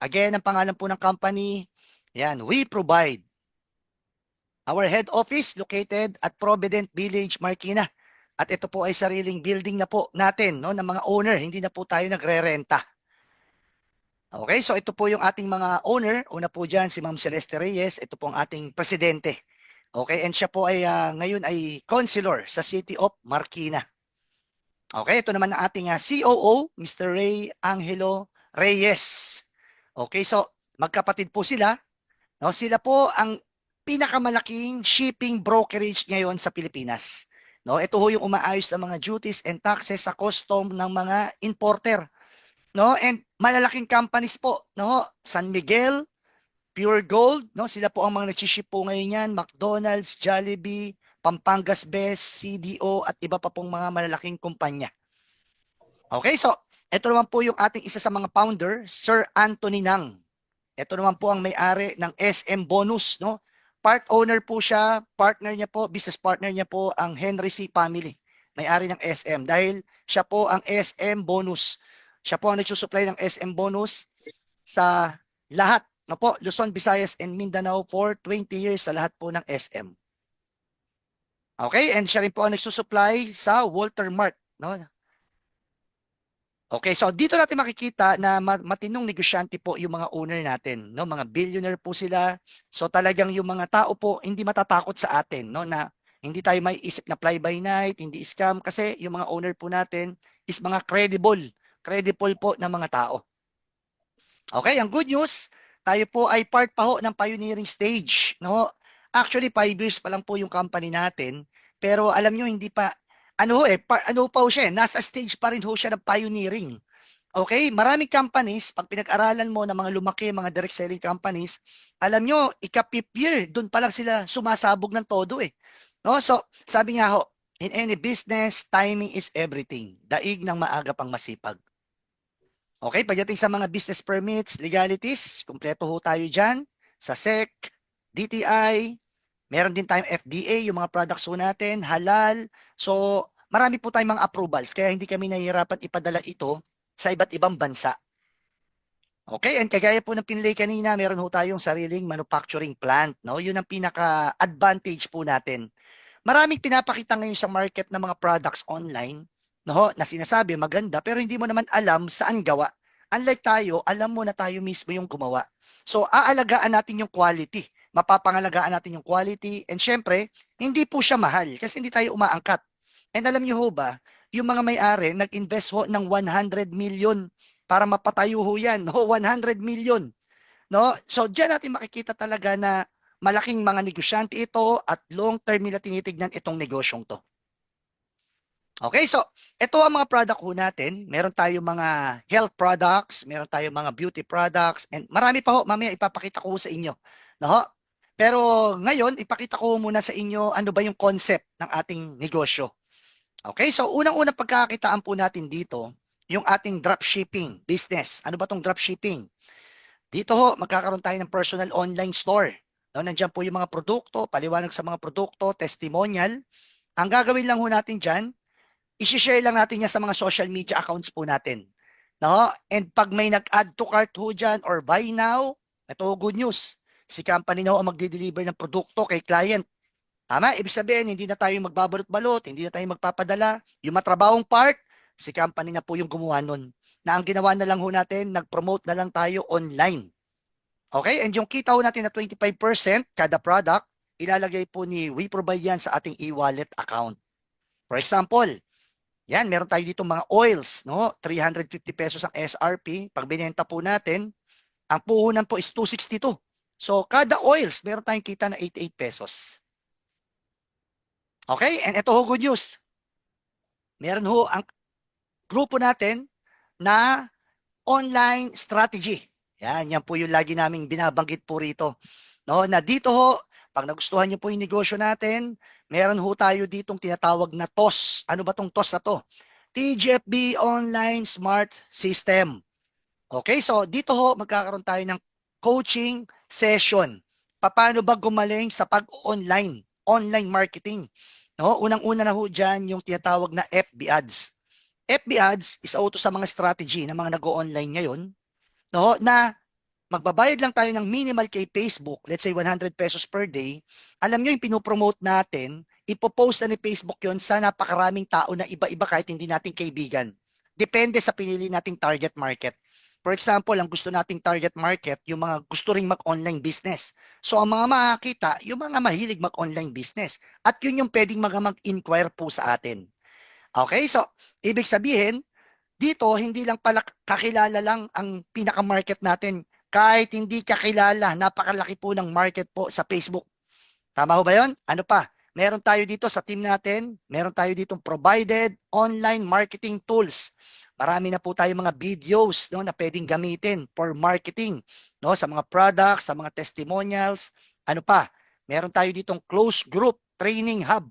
Again, ang pangalan po ng company, yan, We Provide. Our head office located at Provident Village, Marikina. At ito po ay sariling building na po natin, no, ng mga owner. Hindi na po tayo nagre-renta. Okay, so ito po yung ating mga owner. Una po dyan si Ma'am Celeste Reyes. Ito po ang ating presidente. Okay, and siya po ay ngayon ay councilor sa City of Marikina. Okay, ito naman ang ating COO, Mr. Ray Angelo Reyes. Okay, so magkapatid po sila. No, sila po ang pinakamalaking shipping brokerage ngayon sa Pilipinas. No, ito ho yung umaayos ng mga duties and taxes sa custom ng mga importer. No, and malalaking companies po, no, San Miguel, Pure Gold, no, sila po ang mga nagshiship po ngayon yan, McDonald's, Jollibee, Pampangas Best, CDO at iba pa pong mga malalaking kumpanya. Okay, so ito naman po yung ating isa sa mga founder, Sir Anthony Nang. Ito naman po ang may-ari ng SM Bonus, no? Part owner po siya, partner niya po, business partner niya po ang Henry C. Family. May-ari ng SM dahil siya po ang SM Bonus. Siya po ang nagsusupply ng SM Bonus sa lahat, no po, Luzon, Visayas and Mindanao for 20 years sa lahat po ng SM. Okay, and siya rin po ang nagsusupply sa Walter Mart, no? Okay, so dito natin makikita na matinong negosyante po yung mga owner natin, no? Mga billionaire po sila. So talagang yung mga tao po hindi matatakot sa atin, no? Na hindi tayo may isip na fly by night, hindi scam kasi yung mga owner po natin is mga credible po ng mga tao. Okay, ang good news, tayo po ay part pa ho ng pioneering stage, no? Actually, 5 years pa lang po yung company natin, pero alam nyo, hindi pa, ano pa ho siya, nasa stage pa rin ho siya ng pioneering. Okay, maraming companies, pag pinag-aralan mo ng mga lumaki, mga direct selling companies, alam nyo, ika-fifth year, doon pa lang sila sumasabog ng todo eh. No? So, sabi nga ho, in any business, timing is everything. Daig ng maaga pang masipag. Okay, pagdating sa mga business permits, legalities, kumpleto ho tayo dyan. Sa SEC, DTI, meron din tayong FDA, yung mga products ho natin, halal. So, marami po tayong mga approvals, kaya hindi kami nahihirapan ipadala ito sa iba't ibang bansa. Okay, and kagaya po ng pinlay kanina, meron ho tayong sariling manufacturing plant. No? Yun ang pinaka-advantage po natin. Maraming pinapakita ngayon sa market ng mga products online, no, na sinasabi maganda pero hindi mo naman alam saan gawa. Unlike tayo, alam mo na tayo mismo yung gumawa. So aalagaan natin yung quality, mapapangalagaan natin yung quality, and syempre, hindi po siya mahal kasi hindi tayo umaangkat. And alam niyo ho ba, yung mga may-ari nag-invest ho ng 100 million para mapatayo ho yan, no? 100 million. No? So diyan natin makikita talaga na malaking mga negosyante ito at long term nila tinitignan itong negosyong to. Okay, so ito ang mga product ho natin. Meron tayo mga health products, meron tayo mga beauty products, and marami pa ho, mamaya ipapakita ko sa inyo. No? Pero ngayon, ipakita ko muna sa inyo ano ba yung concept ng ating negosyo. Okay, so unang-unang pagkakakitaan po natin dito, yung ating dropshipping business. Ano ba tong dropshipping? Dito ho, magkakaroon tayo ng personal online store. No, nandiyan po yung mga produkto, paliwanag sa mga produkto, testimonial. Ang gagawin lang ho natin dyan, isi-share lang natin yan sa mga social media accounts po natin. No? And pag may nag-add to cart ho dyan or buy now, ito good news. Si company na ho ang magdi-deliver ng produkto kay client. Tama? Ibig sabihin, hindi na tayo magbabalot-balot, hindi na tayo magpapadala. Yung matrabahong part, si company na po yung gumawa nun. Na ang ginawa na lang ho natin, nag-promote na lang tayo online. Okay? And yung kita ho natin na 25% kada product, ilalagay po ni We Provide yan sa ating e-wallet account. For example, yan, meron tayo dito mga oils, no? 350 pesos ang SRP. Pag binenta po natin, ang puhunan po is 262. So, kada oils, meron tayong kita na 88 pesos. Okay? And ito ho, good news. Meron ho ang grupo natin na online strategy. Yan po yung lagi naming binabanggit po rito. No, na dito ho, pag nagustuhan niyo po yung negosyo natin, meron ho tayo ditong tinatawag na TOS. Ano ba tong TOS na to? TGFB Online Smart System. Okay, so dito ho, magkakaroon tayo ng coaching session. Paano ba gumaling sa online marketing? No, unang-una na ho dyan yung tinatawag na FB ads. FB ads is auto sa mga strategy ng mga nag-o-online ngayon, no, na magbabayad lang tayo ng minimal kay Facebook, let's say 100 pesos per day, alam nyo yung pinopromote natin, ipopost na ni Facebook yon sa napakaraming tao na iba-iba kahit hindi nating kaibigan. Depende sa pinili nating target market. For example, ang gusto nating target market, yung mga gusto ring mag-online business. So ang mga makakita, yung mga mahilig mag-online business. At yun yung pwedeng mag-inquire po sa atin. Okay, so ibig sabihin, dito hindi lang pala kakilala lang ang pinaka-market natin. Kahit hindi kakilala, napakalaki po ng market po sa Facebook. Tama ho ba yun? Ano pa? Meron tayo dito sa team natin, meron tayo ditong provided online marketing tools. Marami na po tayo mga videos, no, na pwedeng gamitin for marketing, no, sa mga products, sa mga testimonials. Ano pa? Meron tayo ditong close group training hub.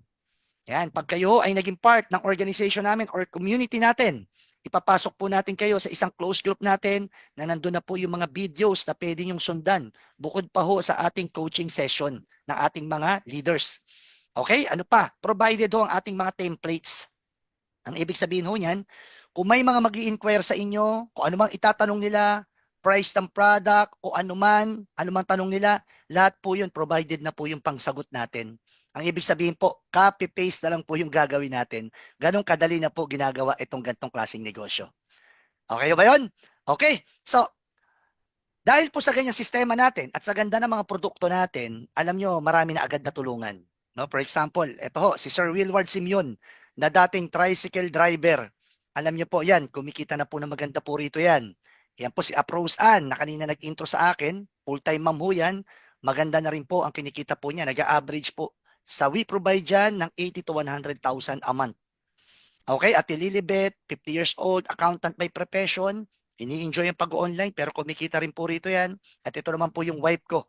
Yan, pag kayo ay naging part ng organization namin or community natin, ipapasok po natin kayo sa isang close group natin na nandun na po yung mga videos na pwede yung sundan. Bukod pa ho sa ating coaching session ng ating mga leaders. Okay, ano pa? Provided ho ang ating mga templates. Ang ibig sabihin ho niyan, kung may mga mag-i-inquire sa inyo, kung ano mang itatanong nila, price ng product o ano man tanong nila, lahat po yun provided na po yung pangsagot natin. Ang ibig sabihin po, copy-paste na lang po yung gagawin natin. Ganong kadali na po ginagawa itong gantong klaseng negosyo. Okay ba yun? Okay. So, dahil po sa ganyang sistema natin at sa ganda ng mga produkto natin, alam nyo, marami na agad na tulungan. No? For example, ito ho, si Sir Wilward Simeon, na dating tricycle driver. Alam nyo po yan, kumikita na po na maganda po rito yan. Yan po si Aprose Ann, na kanina nag-intro sa akin, full-time ma'am ho yan. Maganda na rin po ang kinikita po niya. Nag-average po sa We Provide dyan ng 80 to 100,000 a month. Okay, Ate Lilibet, 50 years old, accountant by profession, ini-enjoy yung pag-online pero kumikita rin po rito yan. At ito naman po yung wife ko,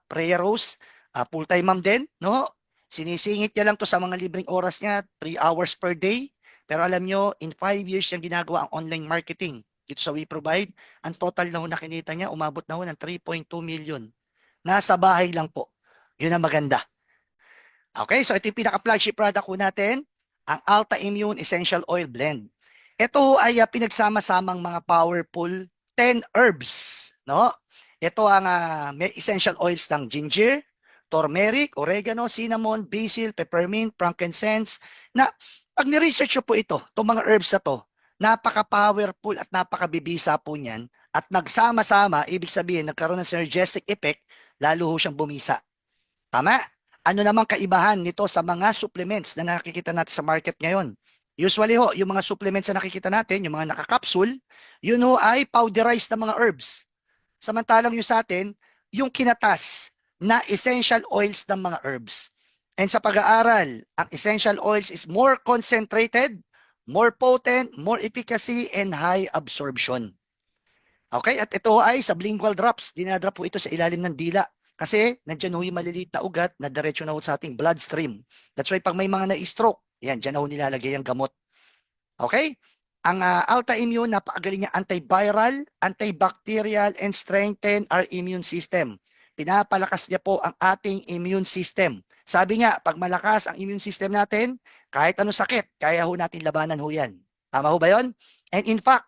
Rhea Rose, full-time ma'am din, no? Sinisingit niya lang to sa mga libreng oras niya, 3 hours per day. Pero alam nyo, in 5 years yung ginagawa ang online marketing dito sa We Provide. Ang total na ho na kinita niya, umabot na ho ng 3.2 million. Nasa bahay lang po. Yun ang maganda. Okay, so ito yung pinaka-flagship product ko natin, ang Alta Immune Essential Oil Blend. Ito ay pinagsama-samang mga powerful 10 herbs, no? Ito ang may essential oils ng ginger, turmeric, oregano, cinnamon, basil, peppermint, frankincense, na pag ni-research po ito, itong mga herbs na to, napaka-powerful at napakabibisa po niyan, at nagsama-sama, ibig sabihin, nagkaroon ng synergistic effect, lalo ho siyang bumisa. Tama? Ano namang kaibahan nito sa mga supplements na nakikita natin sa market ngayon? Usually ho, yung mga supplements na nakikita natin, yung mga nakakapsul, yun ho ay powderized na mga herbs. Samantalang yung sa atin, yung kinatas na essential oils ng mga herbs. And sa pag-aaral, ang essential oils is more concentrated, more potent, more efficacy, and high absorption. Okay, at ito ay sublingual drops. Dinadrop po ito sa ilalim ng dila. Kasi nandiyan ho yung maliliit na ugat na diretso na ho sa ating bloodstream. That's why pag may mga na-stroke, yan, dyan na ho nilalagay ang gamot. Okay? Ang Alta Immune, napakagaling niya antiviral, antibacterial, and strengthen our immune system. Pinapalakas niya po ang ating immune system. Sabi nga, pag malakas ang immune system natin, kahit anong sakit, kaya ho natin labanan ho yan. Tama ho ba yun? And in fact,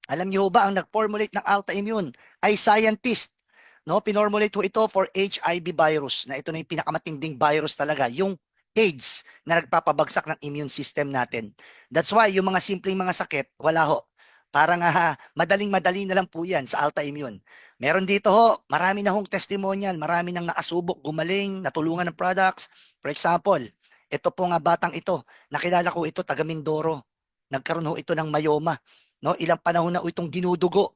alam niyo ba ang nag-formulate ng Alta Immune ay scientist? No, pinormulate ho ito for HIV virus, na ito na yung pinakamatinding virus talaga, yung AIDS na nagpapabagsak ng immune system natin. That's why yung mga simpleng mga sakit, wala ho. Parang madaling-madali na lang po yan sa Alta Immune. Meron dito ho, marami na hong testimonial, marami nang nakasubok, gumaling, natulungan ng products. For example, ito po nga batang ito, nakilala ko ito, taga Mindoro. Nagkaroon ho ito ng myoma. No, ilang panahon na itong dinudugo.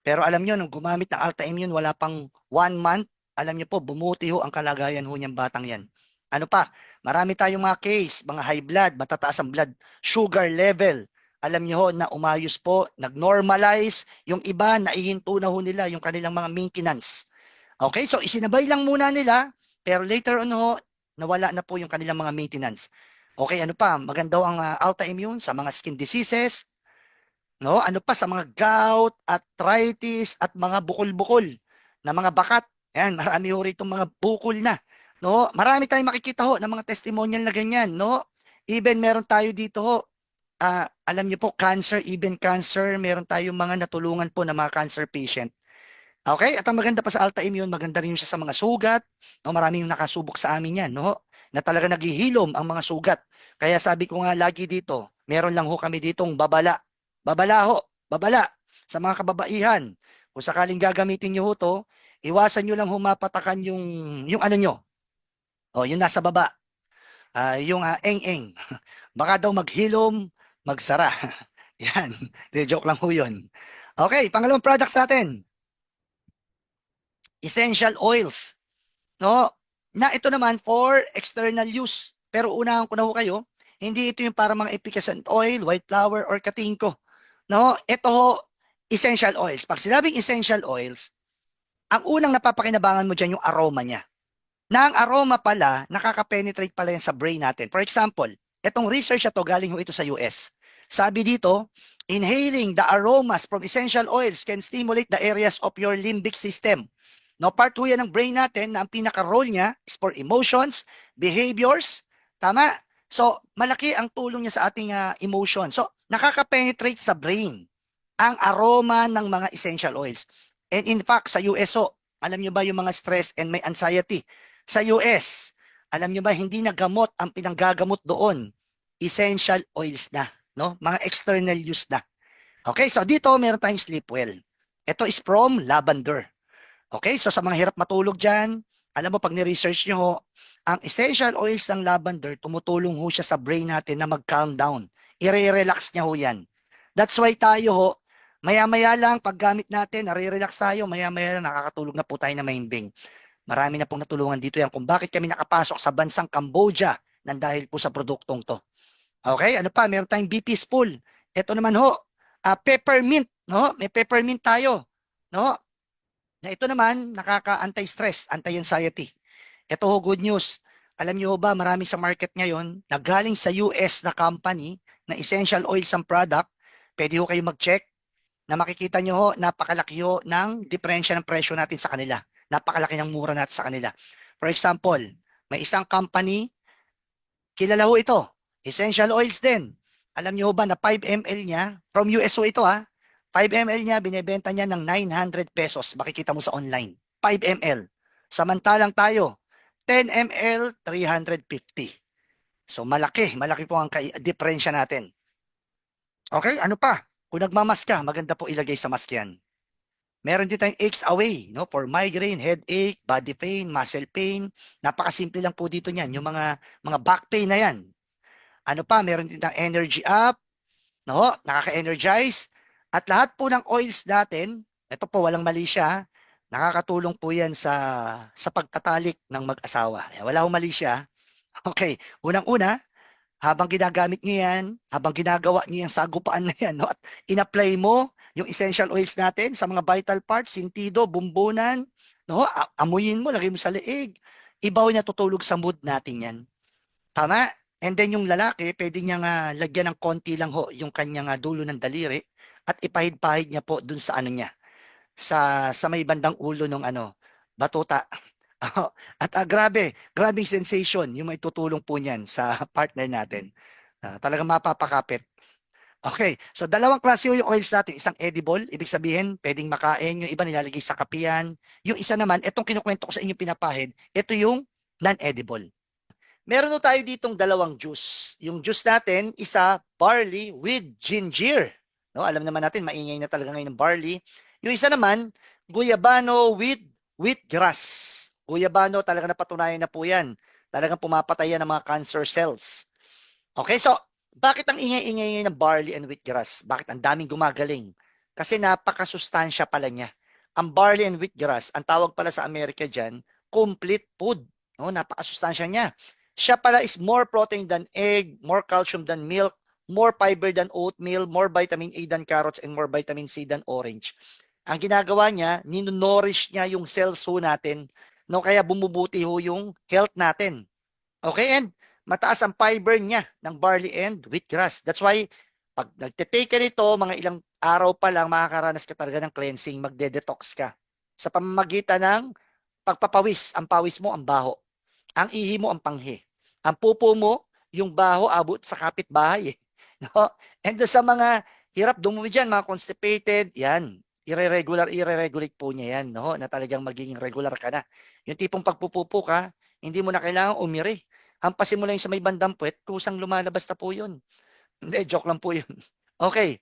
Pero alam nyo, nung gumamit ng Alta Immune, wala pang 1 month, alam nyo po, bumuti ho ang kalagayan ho niyang batang yan. Ano pa? Marami tayong mga case, mga high blood, matataas ang blood sugar level. Alam nyo ho na umayos po, nag-normalize, yung iba, naihinto na ho nila yung kanilang mga maintenance. Okay, so isinabay lang muna nila, pero later on ho, nawala na po yung kanilang mga maintenance. Okay, ano pa? Maganda ho ang Alta Immune sa mga skin diseases, no? Ano pa sa mga gout, arthritis at mga bukol-bukol na mga bakat. Ayan, marami ho rito mga bukol na, no? Marami tayong makikita ho ng mga testimonial na ganyan, no? Even meron tayo dito ho, alam niyo po, cancer, even cancer, meron tayong mga natulungan po na mga cancer patient. Okay? At ang maganda pa sa Alta Immune, maganda rin siya sa mga sugat. No? Maraming nakasubok sa amin yan, no? Na talaga naghihilom ang mga sugat. Kaya sabi ko nga lagi dito, meron lang ho kami ditong babala. Babala ho, babala sa mga kababaihan. Kung sakaling gagamitin nyo ho to, iwasan nyo lang humapatakan yung ano nyo. O, yung nasa baba. Yung eng-eng. Baka daw maghilom, magsara. Yan. De, joke lang ho yun. Okay, pangalawang products natin. Essential oils. No? Na ito naman for external use. Pero unahan ko na ho kayo, hindi ito yung para mga efficient oil, white flour, or katingko. No? Ito ho, essential oils. Pag sinabing essential oils, ang unang napapakinabangan mo dyan yung aroma niya. Na ang aroma pala, nakaka-penetrate pala yan sa brain natin. For example, itong research na to, galing ho ito sa US. Sabi dito, inhaling the aromas from essential oils can stimulate the areas of your limbic system. No, part ho yan ng brain natin na ang pinaka-role niya is for emotions, behaviors. Tama? So, malaki ang tulong niya sa ating emotion. So, nakaka-penetrate sa brain ang aroma ng mga essential oils. And in fact, sa USO, alam niyo ba yung mga stress and may anxiety? Sa US, alam niyo ba hindi na gamot ang pinanggagamot doon? Essential oils na, no? Mga external use na. Okay, so dito meron tayong sleep well. Ito is from lavender. Okay, so sa mga hirap matulog dyan, alam mo pag ni-research nyo ho, ang essential oils ng lavender, tumutulong ho siya sa brain natin na mag-calm down. I-relax niya ho yan. That's why tayo ho, maya-maya lang paggamit natin, nare-relax tayo, maya-maya lang nakakatulog na po tayo na mahimbing. Marami na pong natulungan dito yan kung bakit kami nakapasok sa bansang Cambodia nang dahil po sa produktong to. Okay, ano pa? Meron tayong BP spool. Ito naman ho, peppermint, no? May peppermint tayo, no? Na ito naman, nakaka-anti-stress, anti-anxiety. Ito ho, good news. Alam niyo ba, marami sa market ngayon na galing sa US na company na essential oils ang product. Pwede ho kayo mag-check na makikita nyo ho, napakalaki ho ng diferensya ng presyo natin sa kanila. Napakalaki ng mura natin sa kanila. For example, may isang company, kilala ho ito, essential oils din. Alam niyo ba na 5 ml niya, from USO ito 5 ml niya, binebenta niya ng 900 pesos. Makikita mo sa online. 5 ml. Samantalang tayo, 10 ml, 350. So malaki, malaki po ang diferensya natin. Okay, ano pa? Kung nagmamas ka, maganda po ilagay sa mask yan. Meron din tayong Aches Away, no? For migraine, headache, body pain, muscle pain. Napakasimple lang po dito niyan, yung mga back pain na yan. Ano pa? Meron din tayong Energy Up, no? Nakaka-energize. At lahat po ng oils natin, ito po walang mali siya, nakakatulong po yan sa pagtatalik ng mag-asawa. Wala akong mali siya. Okay, unang-una, habang ginagamit niyo yan, habang ginagawa niyo yung sagupaan na yan, no? At in-apply mo yung essential oils natin sa mga vital parts, sintido, bumbunan, no? Amuyin mo, lagay mo sa leeg. Ibaw niya tutulog sa mood natin yan. Tama? And then yung lalaki, pwede niya lagyan ng konti lang ho yung kanyang dulo ng daliri at ipahid-pahid niya po dun sa ano niya, sa may bandang ulo ng batuta. At grabing sensation yung may tutulong po niyan sa partner natin. Talagang mapapakapit. Okay, so dalawang klase yung oils natin. Isang edible, ibig sabihin, pwedeng makain. Yung iba nilalagay sa kapiyan. Yung isa naman, itong kinukwento ko sa inyo pinapahid, ito yung non-edible. Meron na tayo ditong dalawang juice. Yung juice natin, isa barley with ginger. No, alam naman natin, maingay na talaga ngayon ng barley. Yung isa naman, guyabano with wheatgrass. Guyabano, talaga napatunayan na po yan. Talagang pumapatay yan ng mga cancer cells. Okay, so bakit ang ingay-ingay ng barley and wheatgrass? Bakit ang daming gumagaling? Kasi napakasustansya pala niya. Ang barley and wheatgrass, ang tawag pala sa Amerika dyan, complete food. No, napakasustansya niya. Siya pala is more protein than egg, more calcium than milk, more fiber than oatmeal, more vitamin A than carrots, and more vitamin C than orange. Ang ginagawa niya, ninonourish niya yung cells ho natin, no? Kaya bumubuti ho yung health natin. Okay, and mataas ang fiber niya ng barley and wheatgrass. That's why, pag nagtitake ka nito, mga ilang araw pa lang, makakaranas ka talaga ng cleansing, magde-detox ka. Sa pamamagitan ng pagpapawis, ang pawis mo, ang baho. Ang ihi mo, ang panghi. Ang pupo mo, yung baho, abot sa kapitbahay. No? And sa mga hirap dumumi dyan, mga constipated, yan. ire-regulate po niya yan, no? Na talagang magiging regular ka na. Yung tipong pagpupupo ka, hindi mo na kailangan umiri. Hampasin mo lang yung sa may bandang puwet, kusang lumalabas na po yun. Hindi, joke lang po yun. Okay.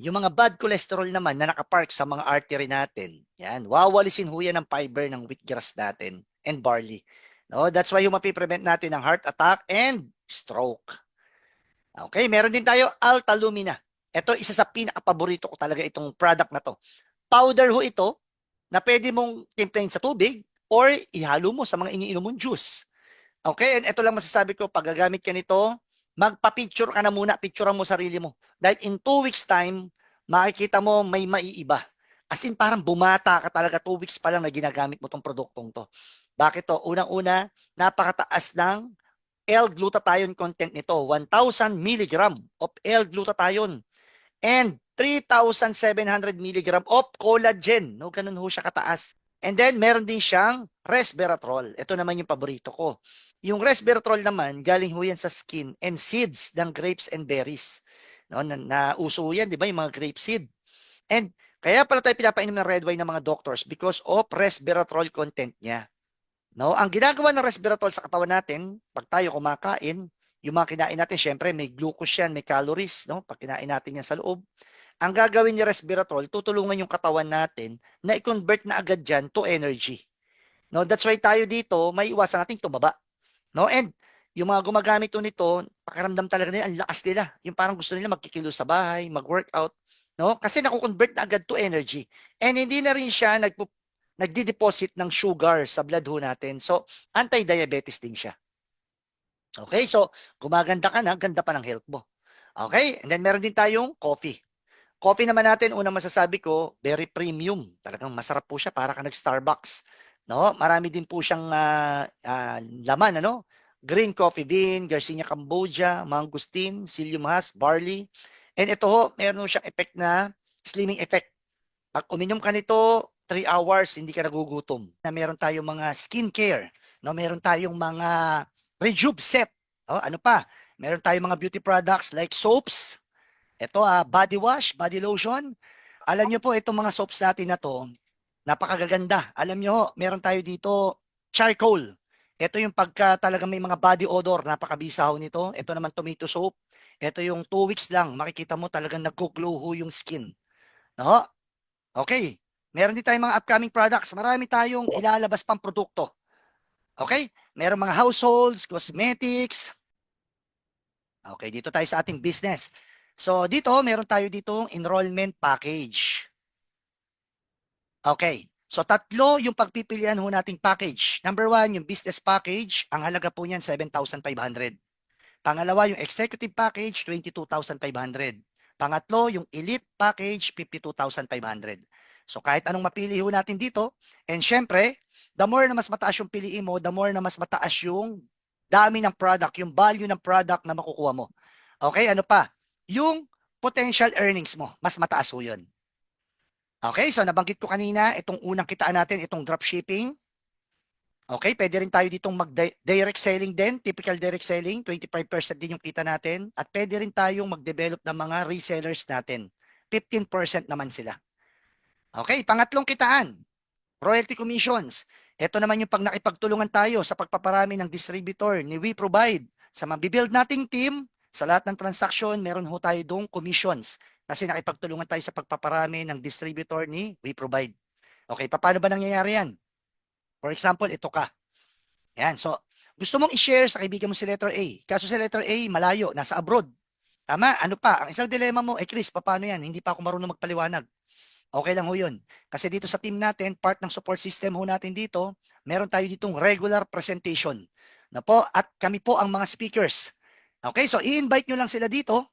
Yung mga bad cholesterol naman na nakapark sa mga artery natin, yan, wawalisin ho yan ng fiber ng wheatgrass natin and barley. No, that's why yung mapiprevent natin ng heart attack and stroke. Okay, meron din tayo Alta Lumina. Ito, isa sa pinaka-paborito ko talaga itong product na to. Powder ho ito na pwede mong timplahin sa tubig or ihalo mo sa mga iniinom mong juice. Okay, and ito lang masasabi ko, pag gagamit ka nito, magpa-picture ka na muna, picturean mo sarili mo. Dahil in 2 weeks time, makikita mo may maiiba. As in, parang bumata ka talaga 2 weeks pa lang na ginagamit mo tong produktong to. Bakit to? Unang-una, napakataas ng L-glutathione content nito. 1,000 mg of L-glutathione and 3,700 mg of collagen. No, ganun ho siya kataas. And then, meron din siyang resveratrol. Ito naman yung paborito ko. Yung resveratrol naman, galing ho yan sa skin and seeds ng grapes and berries. No, na uso yan, di ba, yung mga grape seed. And kaya pala tayo pinapainom ng red wine ng mga doctors because of resveratrol content niya. No, ang ginagawa ng resveratrol sa katawan natin, pag tayo kumakain, yung mga kinain natin, syempre may glucose yan, may calories, no? Pag kinain natin yan sa loob, ang gagawin ni resveratrol, tutulungan yung katawan natin na i-convert na agad dyan to energy. No, that's why tayo dito, may iwasan nating tumaba. No, and yung mga gumagamit nito, pakiramdam talaga nila, ang lakas nila. Yung parang gusto nila magkikilo sa bahay, mag-workout, no? Kasi naku-convert na agad to energy. And hindi na rin siya nagdi-deposit ng sugar sa blood ho natin. So, anti-diabetes din siya. Okay, so gumaganda ka na, ganda pa ng health mo. Okay, and then meron din tayong coffee. Coffee naman natin, unang masasabi ko, very premium. Talagang masarap po siya, para ka nag-Starbucks. No? Marami din po siyang laman, ano? Green coffee bean, Garcinia Cambogia, mangosteen, psyllium husk, barley. And ito ho, meron siyang effect na slimming effect. Pag uminom ka nito, 3 hours, hindi ka nagugutom. Na meron tayong mga skincare, no? Meron tayong mga rejuve set. Oh, ano pa? Meron tayong mga beauty products like soaps. Ito, body wash, body lotion. Alam niyo po, itong mga soaps natin na to, napakagaganda. Alam niyo, meron tayo dito, charcoal. Ito yung pagka talaga may mga body odor, napakabisaw nito. Ito naman tomato soap. Ito yung 2 weeks lang, makikita mo talagang nag-glow yung skin. No? Okay. Meron din tayong mga upcoming products. Marami tayong ilalabas pang produkto. Okay? Meron mga households, cosmetics. Okay, dito tayo sa ating business. So, dito, meron tayo ditong enrollment package. Okay. So, tatlo yung pagpipilian ho nating package. Number 1, yung business package. Ang halaga po niyan, 7,500. Pangalawa, yung executive package, 22,500. Pangatlo, yung elite package, 52,500. So, kahit anong mapili ho natin dito. And syempre, the more na mas mataas yung piliin mo, the more na mas mataas yung dami ng product, yung value ng product na makukuha mo. Okay, ano pa? Yung potential earnings mo, mas mataas ho yun. Okay, so nabanggit ko kanina, itong unang kitaan natin, itong dropshipping. Okay, pwede rin tayo ditong mag-direct selling din, typical direct selling, 25% din yung kita natin. At pwede rin tayong mag-develop ng mga resellers natin, 15% naman sila. Okay, pangatlong kitaan, royalty commissions. Ito naman yung pag nakipagtulungan tayo sa pagpaparami ng distributor ni We Provide. Sa mabibuild nating team, sa lahat ng transaction, meron ho tayo dong commissions. Kasi nakipagtulungan tayo sa pagpaparami ng distributor ni We Provide. Okay, paano ba nangyayari yan? For example, ito ka. Yan, so gusto mong i-share sa kaibigan mo si letter A. Kaso si letter A, malayo, nasa abroad. Tama? Ano pa? Ang isang dilema mo, Chris, paano yan? Hindi pa ako marunong magpaliwanag. Okay lang ho yun. Kasi dito sa team natin, part ng support system ho natin dito, meron tayo ditong regular presentation. Na po, at kami po ang mga speakers. Okay, so i-invite nyo lang sila dito,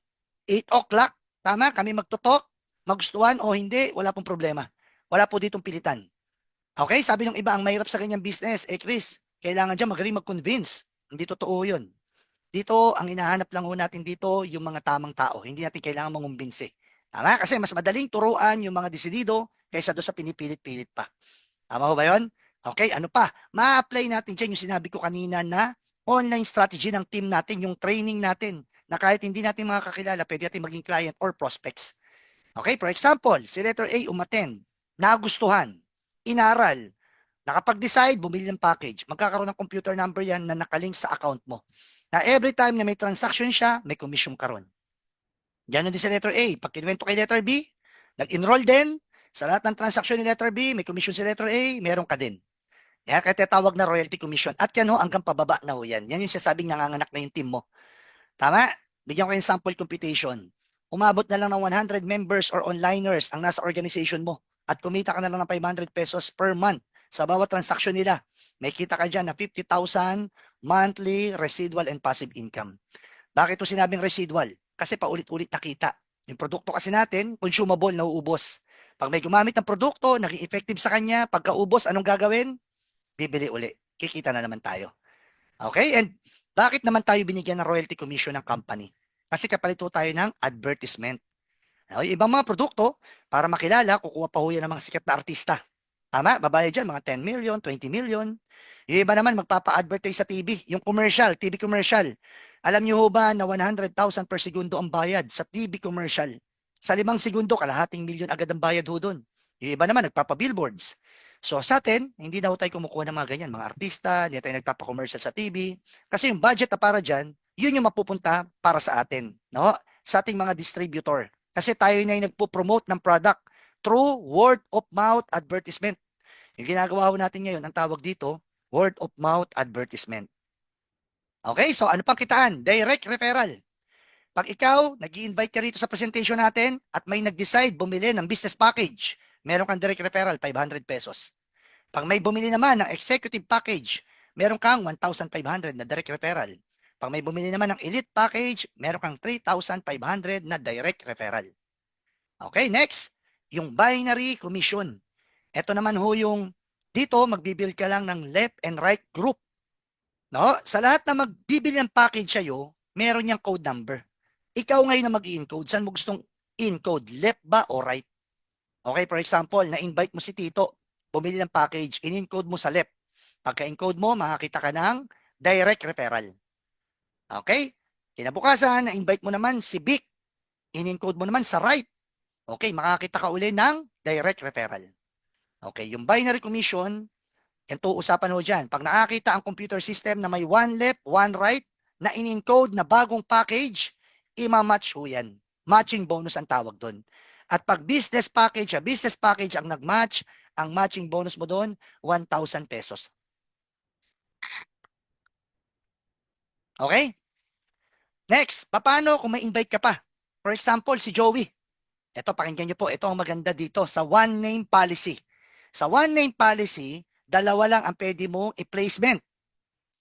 8 o'clock, tama, kami magtutok, magustuhan o hindi, wala pong problema. Wala po ditong pilitan. Okay, sabi ng iba, ang mahirap sa kanyang business, Chris, kailangan dyan magaling mag-convince. Hindi totoo yun. Dito, ang hinahanap lang ho natin dito, yung mga tamang tao. Hindi natin kailangan mangumbinse. Tama? Kasi mas madaling turuan yung mga desidido kaysa doon sa pinipilit-pilit pa. Tama ho ba yun? Okay, ano pa? Ma-apply natin dyan yung sinabi ko kanina na online strategy ng team natin, yung training natin, na kahit hindi natin mga kakilala, pwede natin maging client or prospects. Okay, for example, si letter A umattend, nagustuhan, inaral, nakapag-decide, bumili ng package. Magkakaroon ng computer number yan na nakalink sa account mo. Na every time na may transaction siya, may commission ka ron. Ganun din sa letter A. Pag kinuwento kay letter B, nag-enroll din, sa lahat ng transaction ni letter B, may commission si letter A, meron ka din. Yan, kaya tatawag na royalty commission. At yan ho, hanggang pababa na ho yan. Yan yung sasabing nanganganak na yung team mo. Tama? Bigyan ko yung sample computation. Umabot na lang ng 100 members or onliners ang nasa organization mo at kumita ka na lang ng 500 pesos per month sa bawat transaction nila. May kita ka dyan na 50,000 monthly residual and passive income. Bakit ito sinabing residual? Kasi paulit-ulit nakita. Yung produkto kasi natin, consumable, nauubos. Pag may gumamit ng produkto, naging effective sa kanya, pagkaubos, anong gagawin? Bibili uli. Kikita na naman tayo. Okay? And bakit naman tayo binigyan ng royalty commission ng company? Kasi kapalito tayo ng advertisement. Yung ibang mga produkto, para makilala, kukuha pa ho yan ng mga sikat na artista. Tama? Babayad dyan, mga 10 million, 20 million. Yung iba naman, magpapa-advertise sa TV. Yung commercial, TV commercial. Alam niyo ho ba na 100,000 per segundo ang bayad sa TV commercial? Sa 5 segundo, kalahating milyon agad ang bayad ho doon. Yung iba naman, nagpapa-billboards. So sa atin, hindi na ho tayo kumukuha ng mga ganyan, mga artista, hindi tayo nagpapa-commercial sa TV. Kasi yung budget na para dyan, yun yung mapupunta para sa atin. No? Sa ating mga distributor. Kasi tayo na yung nagpo-promote ng product through word of mouth advertisement. Yung ginagawa ho natin ngayon, ang tawag dito, word of mouth advertisement. Okay, so ano pang kitaan? Direct referral. Pag ikaw, nag-i-invite ka rito sa presentation natin at may nag-decide bumili ng business package, meron kang direct referral, 500 pesos. Pag may bumili naman ng executive package, meron kang 1,500 na direct referral. Pag may bumili naman ng elite package, meron kang 3,500 na direct referral. Okay, next, yung binary commission. Ito naman ho yung dito magbibuild ka lang ng left and right group. No? Sa lahat na magbibili ng package sa'yo, meron niyang code number. Ikaw ngayon na mag-i-encode. Saan mo gustong encode? Left ba o right? Okay, for example, na-invite mo si Tito, bumili ng package, in-encode mo sa left. Pagka-encode mo, makakita ka ng direct referral. Okay? Kinabukasan, na-invite mo naman si Vic, in-encode mo naman sa right. Okay, makakita ka uli ng direct referral. Okay, yung binary commission, ito usapan ho dyan. Pag nakakita ang computer system na may one left, one right, na in-encode na bagong package, ima-match ho yan. Matching bonus ang tawag doon. At pag business package ang nag-match, ang matching bonus mo doon, 1,000 pesos. Okay? Next, paano kung may invite ka pa? For example, si Joey. Ito, pakinggan nyo po. Ito ang maganda dito sa one name policy. Sa one name policy, dalawa lang ang pwede mong i-placement.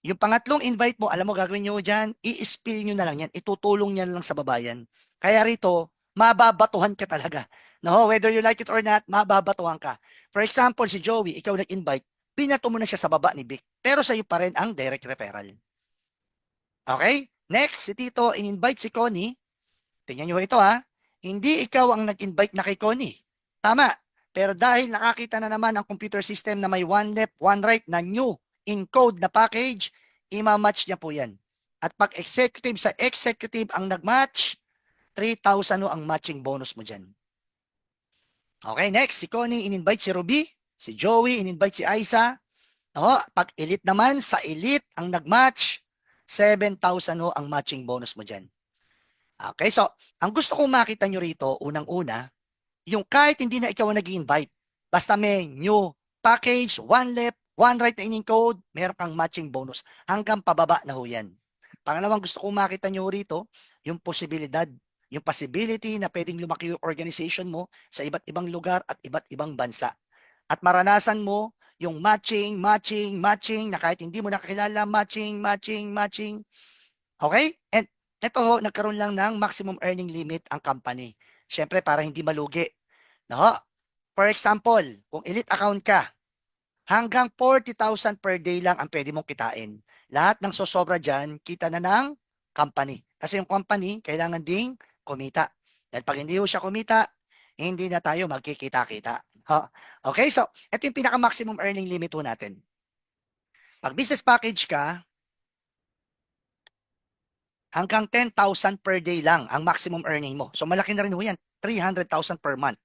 Yung pangatlong invite mo, alam mo gagawin nyo dyan, i-spill nyo na lang yan. Itutulong nyo lang sa babayan. Kaya rito, mababatuhan ka talaga. No, whether you like it or not, mababatuhan ka. For example, si Joey, ikaw nag-invite, binato mo na siya sa baba ni Vic. Pero sa'yo pa rin ang direct referral. Okay? Next, si Tito, in-invite si Connie. Tingnan nyo ito ha. Hindi ikaw ang nag-invite na kay Connie. Tama. Pero dahil nakakita na naman ang computer system na may one left, one right na new encode na package, ima-match niya po yan. At pag executive sa executive ang nag-match, 3,000 ang matching bonus mo dyan. Okay, next. Si Connie, in-invite si Ruby. Si Joey, in-invite si Aiza. No, pag elite naman, sa elite ang nag-match, 7,000 ang matching bonus mo dyan. Okay, so ang gusto kong makita nyo rito, unang-una, yung kahit hindi na ikaw ang nag-invite, basta may new package, one left, one right na in-encode, meron kang matching bonus. Hanggang pababa na ho yan. Pangalawang gusto kong makita nyo rito, yung posibilidad, yung possibility na pwedeng lumaki yung organization mo sa iba't ibang lugar at iba't ibang bansa. At maranasan mo yung matching, na kahit hindi mo nakakilala, matching. Okay? And ito ho, nagkaroon lang ng maximum earning limit ang company. Siyempre, para hindi malugi. No? For example, kung elite account ka, hanggang 40,000 per day lang ang pwede mong kitain. Lahat ng sosobra dyan, kita na ng company. Kasi yung company, kailangan ding kumita. Dahil pag hindi ho siya kumita, hindi na tayo magkikita-kita. Okay, so ito yung pinaka-maximum earning limit ho natin. Pag business package ka, hanggang 10,000 per day lang ang maximum earning mo. So malaki na rin ho yan. 300,000 per month.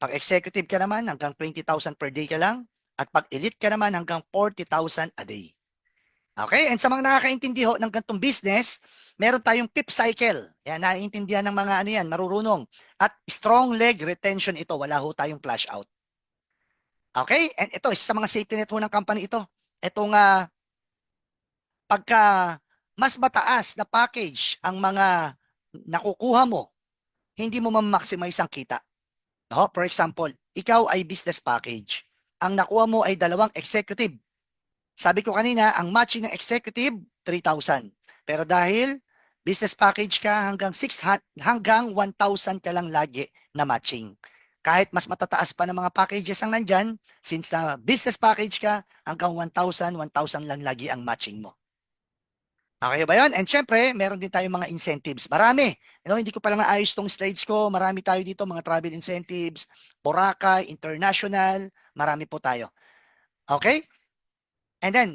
Pag executive ka naman, hanggang 20,000 per day ka lang. At pag elite ka naman, hanggang 40,000 a day. Okay? And sa mga nakakaintindi ho ng gantong business, meron tayong PIP cycle. Yan, naiintindihan ng mga ano yan, marurunong. At strong leg retention ito. Wala ho tayong flash out. Okay? And ito, isa sa mga safety net ho ng company ito. Itong pagka mas mataas na package ang mga nakukuha mo, hindi mo ma-maximize ang kita. No? For example, ikaw ay business package. Ang nakuha mo ay 2 executive. Sabi ko kanina, ang matching ng executive, 3,000. Pero dahil business package ka, hanggang 1,000 ka lang lagi na matching. Kahit mas matataas pa ng mga packages ang nandyan, since na business package ka, hanggang 1,000, 1,000 lang lagi ang matching mo. Okay ba yun? And syempre, meron din tayong mga incentives. Marami. Hindi ko pa lang naayos tong slides ko. Marami tayo dito, mga travel incentives, Boracay, International, marami po tayo. Okay? And then,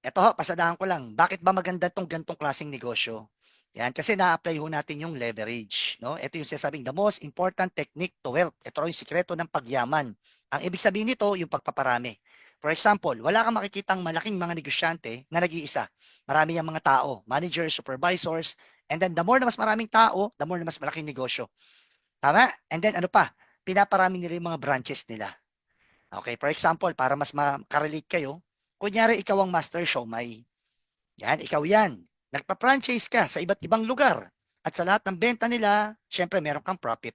eto ho, pasadahan ko lang. Bakit ba maganda tong gantong klaseng negosyo? Yan, kasi na-apply ho natin yung leverage. No? Ito yung sinasabing the most important technique to wealth. Ito yung sikreto ng pagyaman. Ang ibig sabihin nito, yung pagpaparami. For example, wala kang makikitang malaking mga negosyante na nag-iisa. Marami yung mga tao, managers, supervisors, and then the more na mas maraming tao, the more na mas malaking negosyo. Tama? And then ano pa? Pinaparami nila yung mga branches nila. Okay, for example, para mas makarelate kayo, kunyari ikaw ang master siomai. Yan, ikaw yan. Nagpa-franchise ka sa iba't ibang lugar. At sa lahat ng benta nila, syempre meron kang profit.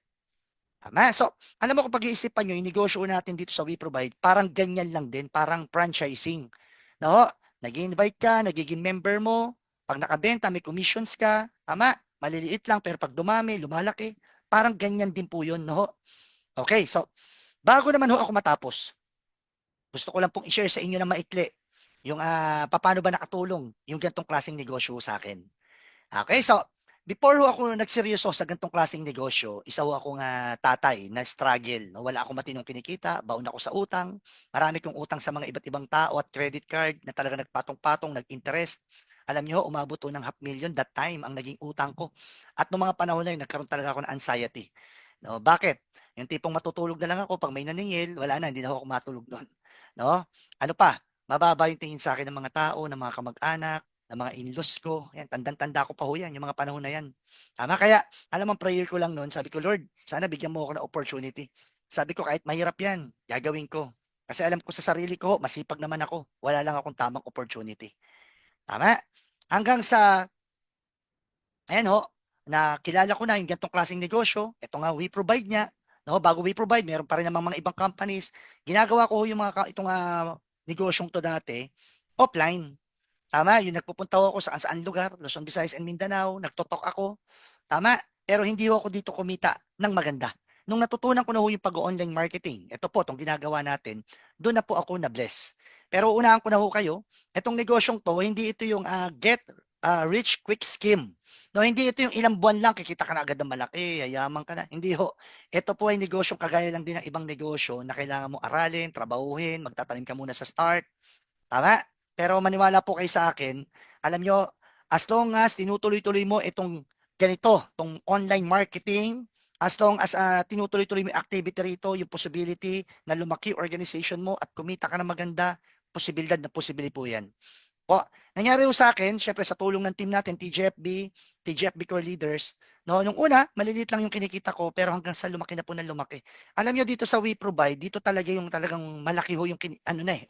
Tama? So, alam mo kung pag-iisipan nyo, yung negosyo natin dito sa We Provide, parang ganyan lang din, parang franchising. No? Nag-invite ka, nagiging member mo, pag nakabenta, may commissions ka, tama? Maliliit lang, pero pag dumami, lumalaki, parang ganyan din po yun, no? Okay, so, bago naman ho ako matapos, gusto ko lang pong i-share sa inyo ng maikli yung paano ba nakatulong yung gantong klaseng negosyo sa akin. Okay, so before ho ako nagseryoso sa gantong klaseng negosyo, isa ho akong tatay na struggle. No? Wala akong matinong kinikita, baon ako sa utang, marami kong utang sa mga iba't ibang tao at credit card na talaga nagpatong-patong, nag-interest. Alam niyo, umabot to ng 500,000 that time ang naging utang ko. At noong mga panahon na yun, nagkaroon talaga ako ng anxiety. No, bakit? Yung tipong matutulog na lang ako pag may naningil, wala na, hindi na ako matulog noon. No? Ano pa? Mababa yung tingin sa akin ng mga tao, ng mga kamag-anak, ng mga in-laws ko. Yan, tandang-tanda ko pa ho yan, yung mga panahon na yan. Tama, kaya alam mo, prayer ko lang noon, sabi ko, Lord, sana bigyan mo ako ng opportunity. Sabi ko, kahit mahirap yan, gagawin ko. Kasi alam ko sa sarili ko, masipag naman ako. Wala lang akong tamang opportunity. Tama? Hanggang sa, ayan ho, na kilala ko na yung gantong klaseng negosyo. Ito nga, We Provide niya. No, bago We Provide, meron pa rin namang mga ibang companies. Ginagawa ko yung mga itong negosyong to dati, offline. Tama, yung nagpupunta ako sa saan lugar, Luzon, Visayas, and Mindanao, nagtotok ako. Tama, pero hindi ako dito kumita ng maganda. Nung natutunan ko na ho yung pag-online marketing, ito po, itong ginagawa natin, doon na po ako na-bless. Pero unahan ko na ho kayo, itong negosyong to, hindi ito yung get rich quick scheme. No, hindi ito yung ilang buwan lang, kikita ka na agad ng malaki, yayaman ka na. Hindi ho. Ito po ay negosyong kagaya lang din ng ibang negosyo na kailangan mo aralin, trabahuhin, magtatanim ka muna sa start. Tama? Pero maniwala po kayo sa akin, alam nyo, as long as tinutuloy-tuloy mo itong ganito, itong online marketing, as long as tinutuloy-tuloy mo yung activity rito, yung possibility na lumaki organization mo at kumita ka na maganda, posibilidad na posibility po yan. Po, nangyari po sa akin, syempre sa tulong ng team natin, TGFB Core Leaders, no, nung una, maliliit lang yung kinikita ko, pero hanggang sa lumaki na po na lumaki. Alam nyo, dito sa We Provide, dito talaga yung talagang malaki ho yung,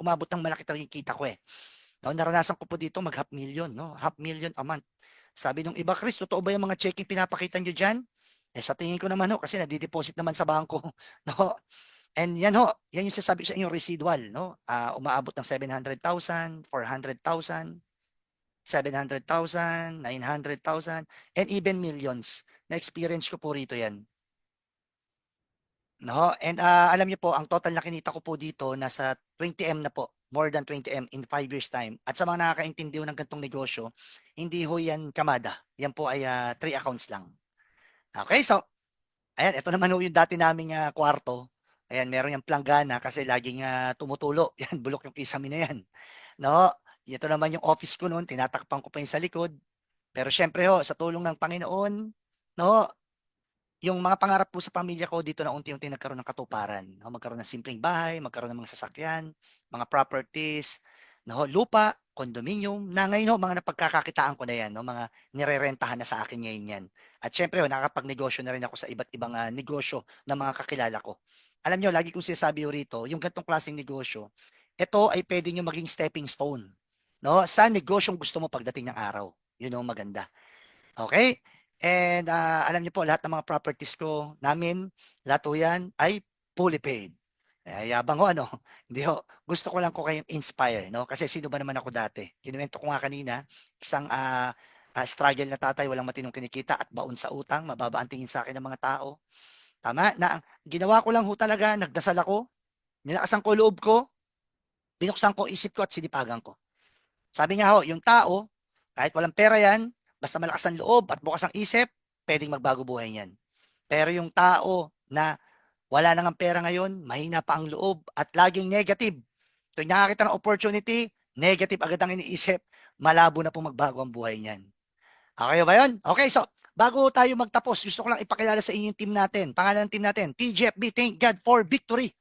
umabot ng malaki talaga yung kita ko eh. No, naranasan ko po dito mag 500,000, no? 500,000 a month. Sabi nung iba, Chris, totoo ba yung mga checking pinapakita nyo dyan? Eh, sa tingin ko naman ho, kasi nadideposit naman sa bangko. No? And yan ho, yan yung sasabi ko sa inyo, residual. No? Umaabot ng 700,000, 400,000, 700,000, 900,000, and even millions. Na-experience ko po rito yan. No? And alam niyo po, ang total na kinita ko po dito, nasa 20M na po. More than 20M in 5 years time. At sa mga nakakaintindi ng gantong negosyo, hindi ho yan kamada. Yan po ay 3 accounts lang. Okay, so, ayan, ito naman ho yung dati naming kwarto. Ayan, meron yung planggana kasi laging tumutulo. Yan, bulok yung kisame na yan. No? Ito naman yung office ko noon, tinatakpan ko pa yung sa likod. Pero syempre ho, sa tulong ng Panginoon, no, yung mga pangarap po sa pamilya ko dito na unti-unti nagkaroon ng katuparan, 'no, magkaroon ng simpleng bahay, magkaroon ng mga sasakyan, mga properties, 'no, lupa, condominium, na ngayon ho mga napagkakakitaan ko na 'yan, 'no, mga nirerentahan na sa akin ngayon 'yan. At siyempre ho nakakapagnegosyo na rin ako sa iba't ibang, negosyo ng mga kakilala ko. Alam niyo lagi kong sinasabi ho rito, yung ganitong klaseng negosyo, ito ay puwede niyong maging stepping stone, 'no, sa negosyong gusto mo pagdating ng araw. Yun ang maganda. Okay. And, alam niyo po lahat ng mga properties ko namin, lahat po 'yan ay fully paid. Yabang ho ano, hindi ho. Gusto ko lang ko kayong inspire 'no, kasi sino ba naman ako dati. Kinuwento ko nga kanina, isang, struggle na tatay, walang matinong kinikita at baon sa utang, mababa ang tingin sa'kin ng mga tao. Tama, na ang ginawa ko lang ho talaga, nagdasal ako, nilakasan ko loob ko, binuksan ko isip ko at sinipagan ko. Sabi nga ho, yung tao, kahit walang pera yan, basta malakas ang loob at bukas ang isip, pwedeng magbago buhay niyan. Pero yung tao na wala nang ang pera ngayon, mahina pa ang loob at laging negative. Tuwing nakakita ng opportunity, negative agad ang iniisip, malabo na pong magbago ang buhay niyan. Okay ba yun? Okay, so bago tayo magtapos, gusto ko lang ipakilala sa inyo yung team natin. Pangalan ng team natin, TGFB, Thank God for Victory.